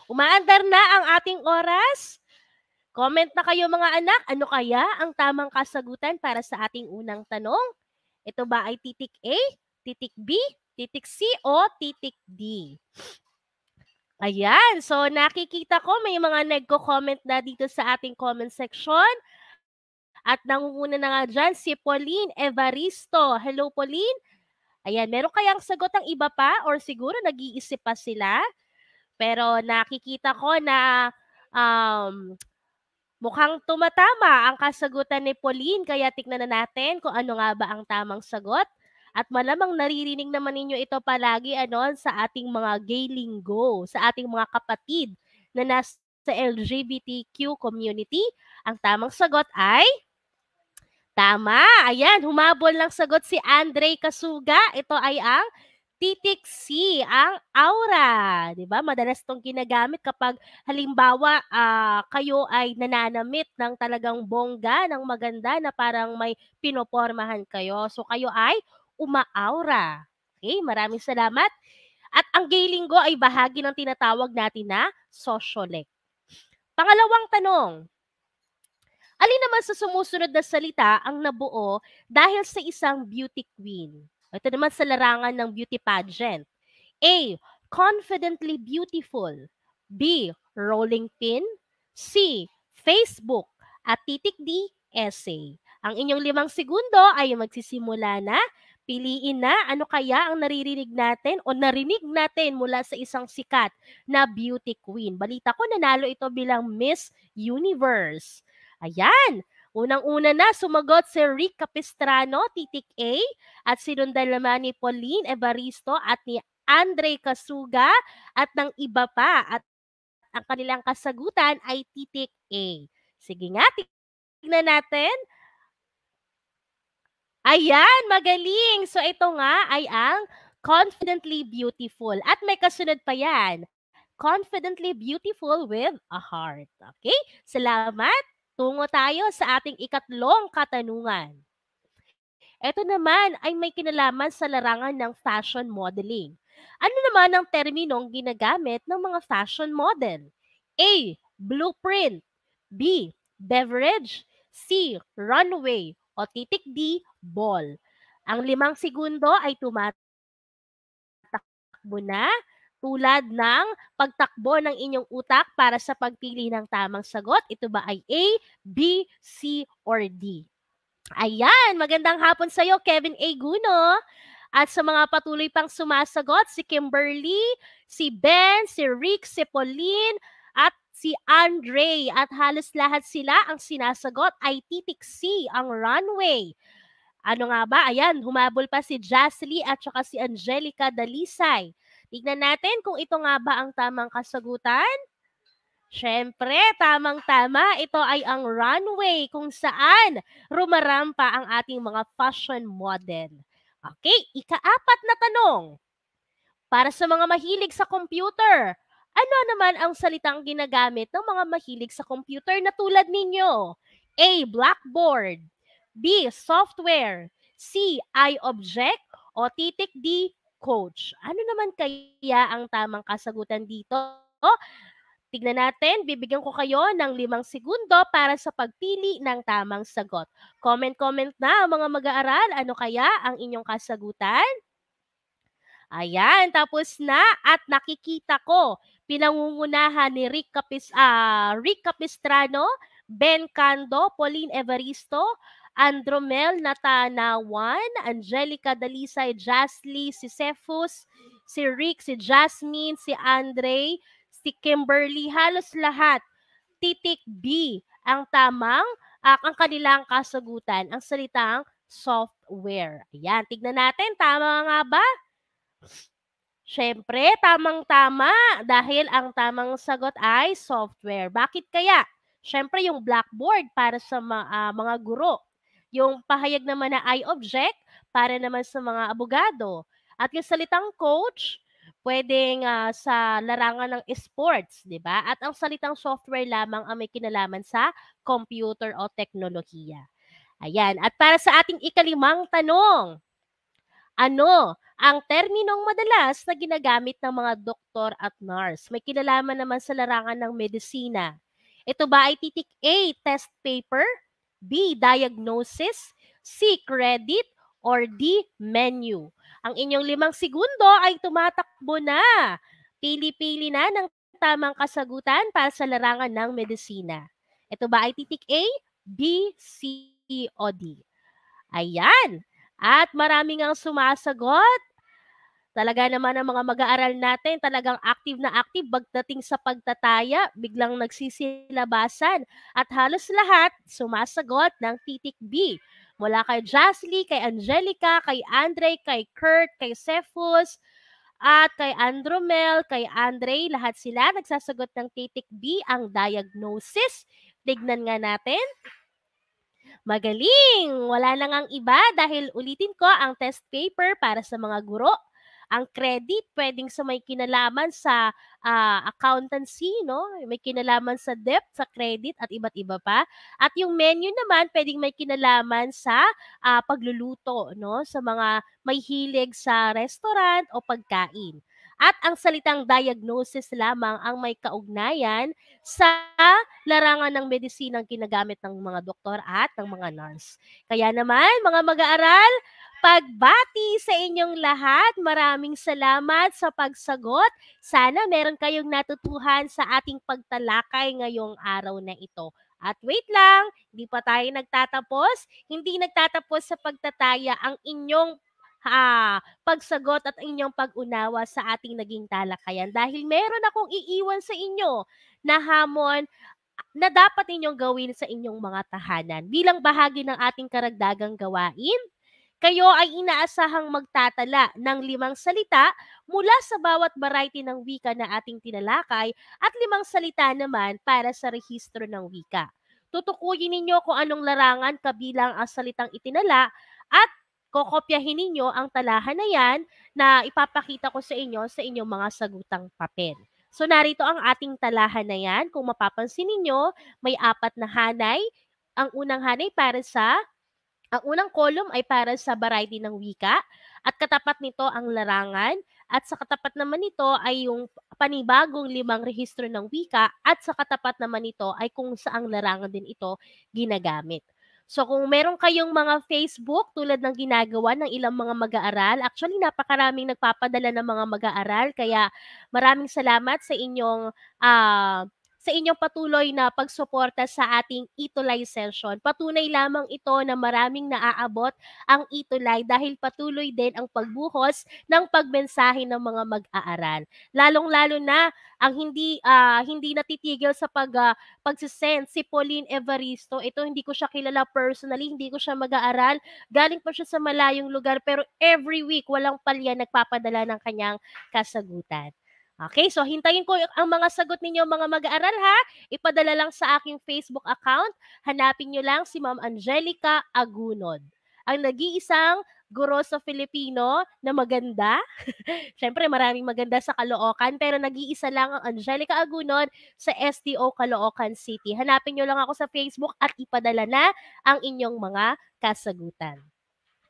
Umaandar na ang ating oras. Comment na kayo mga anak. Ano kaya ang tamang kasagutan para sa ating unang tanong? Ito ba ay titik A, titik B, titik C, o titik D? Ayan. So nakikita ko may mga nagko-comment na dito sa ating comment section. At nangunguna na nga dyan si Pauline Evaristo. Hello, Pauline. Ayan, meron kayang sagot ang iba pa or siguro nag-iisip pa sila? Pero nakikita ko na mukhang tumatama ang kasagutan ni Pauline kaya tignan na natin kung ano nga ba ang tamang sagot. At malamang naririnig naman ninyo ito palagi sa ating mga gay linggo, sa ating mga kapatid na nasa LGBTQ community. Ang tamang sagot ay tama. Ayan, humabol ng sagot si Andre Kasuga. Ito ay ang titik C, ang aura. 'Di ba? Madalas 'tong ginagamit kapag halimbawa kayo ay nananamit ng talagang bongga, ng maganda na parang may pinopormahan kayo. So kayo ay umaaura. Okay, maraming salamat. At ang gay linggo ay bahagi ng tinatawag natin na sociolek. Pangalawang tanong, alin naman sa sumusunod na salita ang nabuo dahil sa isang beauty queen? Ito naman sa larangan ng beauty pageant. A. Confidently beautiful. B. Rolling pin. C. Facebook. At titik D. Essay. Ang inyong 5 segundo ay magsisimula na. Piliin na ano kaya ang naririnig natin o narinig natin mula sa isang sikat na beauty queen. Balita ko nanalo ito bilang Miss Universe. Ayan. Unang-una na sumagot si Rick Capistrano, titik A, at sinundan naman ni Pauline Evaristo at ni Andre Kasuga at ng iba pa. At ang kanilang kasagutan ay titik A. Sige nga, tignan natin. Ayan, magaling. So ito nga ay ang confidently beautiful. At may kasunod pa yan. Confidently beautiful with a heart. Okay? Salamat. Tungo tayo sa ating ikatlong katanungan. Ito naman ay may kinalaman sa larangan ng fashion modeling. Ano naman ang terminong ginagamit ng mga fashion model? A. Blueprint. B. Beverage. C. Runway. O titik D. Ball. Ang 5 segundo ay tumatakbo na tulad ng pagtakbo ng inyong utak para sa pagpili ng tamang sagot. Ito ba ay A, B, C, or D? Ayan, magandang hapon sa iyo, Kevin A. Guno. At sa mga patuloy pang sumasagot, si Kimberly, si Ben, si Rick, si Pauline, at si Andre. At halos lahat sila ang sinasagot ay titik C, ang runway. Ano nga ba? Ayan, humabol pa si Jasly at saka si Angelica Dalisay. Tignan natin kung ito nga ba ang tamang kasagutan. Siyempre, tamang-tama, ito ay ang runway kung saan rumarampa ang ating mga fashion model. Okay, ika-4 na tanong. Para sa mga mahilig sa computer, ano naman ang salitang ginagamit ng mga mahilig sa computer na tulad ninyo? A. Blackboard. B. Software. C. iObject. O titik D. Coach. Ano naman kaya ang tamang kasagutan dito? Tignan natin, bibigyan ko kayo ng 5 segundo para sa pagpili ng tamang sagot. Comment na mga mag-aaral, ano kaya ang inyong kasagutan? Ayan, tapos na at nakikita ko, pinangungunahan ni Rick Capistrano, Ben Cando, Pauline Evaristo, Andromel Natanawan, Angelica Dalisay, Jasly, si Cephus, si Rick, si Jasmine, si Andre, si Kimberly, halos lahat. Titik B ang tamang, ang kanilang kasagutan, ang salitang software. Ayan, tignan natin, tama nga ba? Siyempre, tamang-tama dahil ang tamang sagot ay software. Bakit kaya? Siyempre, yung blackboard para sa mga guro. Yung pahayag naman na iObject para naman sa mga abogado. At yung salitang coach, pwedeng sa larangan ng sports, di ba? At ang salitang software lamang ang may kinalaman sa computer o teknolohiya. Ayan. At para sa ating ika-5 tanong, ano ang terminong madalas na ginagamit ng mga doktor at nurse? May kinalaman naman sa larangan ng medisina. Ito ba ay titik A, test paper, B, diagnosis, C, credit, or D, menu? Ang inyong 5 segundo ay tumatakbo na. Pili-pili na ng tamang kasagutan para sa larangan ng medisina. Ito ba ay titik A, B, C, o D? Ayan. At marami ngang sumasagot. Talaga naman ang mga mag-aaral natin talagang active na active pagdating sa pagtataya, biglang nagsisilabasan at halos lahat sumasagot ng titik B. Mula kay Jasly, kay Angelica, kay Andre, kay Kurt, kay Cephus, at kay Andromel, kay Andre, lahat sila nagsasagot ng titik B ang diagnosis. Tignan nga natin. Magaling! Wala na ngang iba dahil ulitin ko ang test paper para sa mga guro. Ang credit pwedeng sa may kinalaman sa accountancy, no? May kinalaman sa debt, sa credit at iba't iba pa. At yung menu naman pwedeng may kinalaman sa pagluluto, no? Sa mga may hilig sa restaurant o pagkain. At ang salitang diagnosis lamang ang may kaugnayan sa larangan ng medisinang ginagamit ng mga doktor at ng mga nurse. Kaya naman, mga mag-aaral, pagbati sa inyong lahat. Maraming salamat sa pagsagot. Sana meron kayong natutuhan sa ating pagtalakay ngayong araw na ito. At wait lang, hindi pa tayo nagtatapos. Hindi nagtatapos sa pagtataya ang inyong pagsagot at inyong pag-unawa sa ating naging talakayan. Dahil meron akong iiwan sa inyo na hamon na dapat ninyong gawin sa inyong mga tahanan. Bilang bahagi ng ating karagdagang gawain, kayo ay inaasahang magtatala ng 5 salita mula sa bawat variety ng wika na ating tinalakay at 5 salita naman para sa rehistro ng wika. Tutukuyin ninyo kung anong larangan kabilang ang salitang itinala at kokopyahin ninyo ang talahan na yan na ipapakita ko sa inyong mga sagutang papel. So narito ang ating talahan na yan. Kung mapapansin ninyo, may 4 na hanay. Ang unang hanay ang unang column ay para sa variety ng wika at katapat nito ang larangan at sa katapat naman nito ay yung panibagong 5 rehistro ng wika at sa katapat naman nito ay kung saang larangan din ito ginagamit. So kung meron kayong mga Facebook tulad ng ginagawa ng ilang mga mag-aaral, actually napakaraming nagpapadala ng mga mag-aaral kaya maraming salamat sa inyong patuloy na pagsuporta sa ating Itulay session. Patunay lamang ito na maraming naaabot ang Itulay dahil patuloy din ang pagbuhos ng pagmensahe ng mga mag-aaral. Lalong-lalo na ang hindi natitigil sa pagsisend si Pauline Evaristo. Ito hindi ko siya kilala personally, hindi ko siya mag-aaral. Galing pa siya sa malayong lugar pero every week walang palya nagpapadala ng kanyang kasagutan. Okay, so hintayin ko ang mga sagot ninyo mga mag-aaral ha. Ipadala lang sa aking Facebook account. Hanapin nyo lang si Ma'am Angelica Agunod. Ang nag-iisang guro sa Filipino na maganda. Siyempre maraming maganda sa Caloocan pero nag-iisa lang ang Angelica Agunod sa STO Caloocan City. Hanapin nyo lang ako sa Facebook at ipadala na ang inyong mga kasagutan.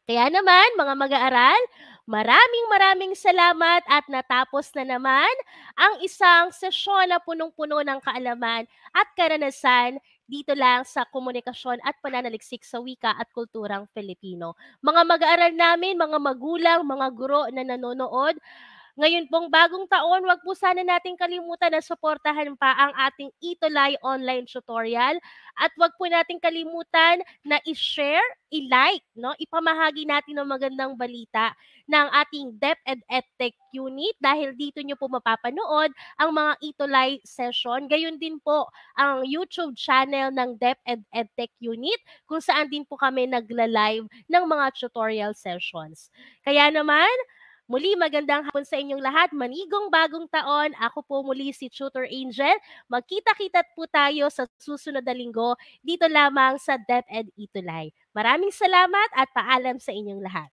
Kaya naman, mga mag-aaral, maraming salamat at natapos na naman ang isang sesyon na punong-puno ng kaalaman at karanasan dito lang sa komunikasyon at pananaliksik sa wika at kulturang Filipino. Mga mag-aaral namin, mga magulang, mga guro na nanonood, ngayon pong bagong taon, wag po sana nating kalimutan na suportahan pa ang ating Itulay online tutorial at wag po nating kalimutan na i-share, i-like, no? Ipamahagi natin ng magandang balita ng ating DepEd EdTech unit dahil dito nyo po mapapanood ang mga Itulay session. Gayon din po ang YouTube channel ng DepEd EdTech unit kung saan din po kami nagla-live ng mga tutorial sessions. Kaya naman, muli magandang hapon sa inyong lahat. Manigong bagong taon. Ako po muli si Tutor Angel. Magkita-kita po tayo sa susunod na linggo dito lamang sa DepEd Itulay. Maraming salamat at paalam sa inyong lahat.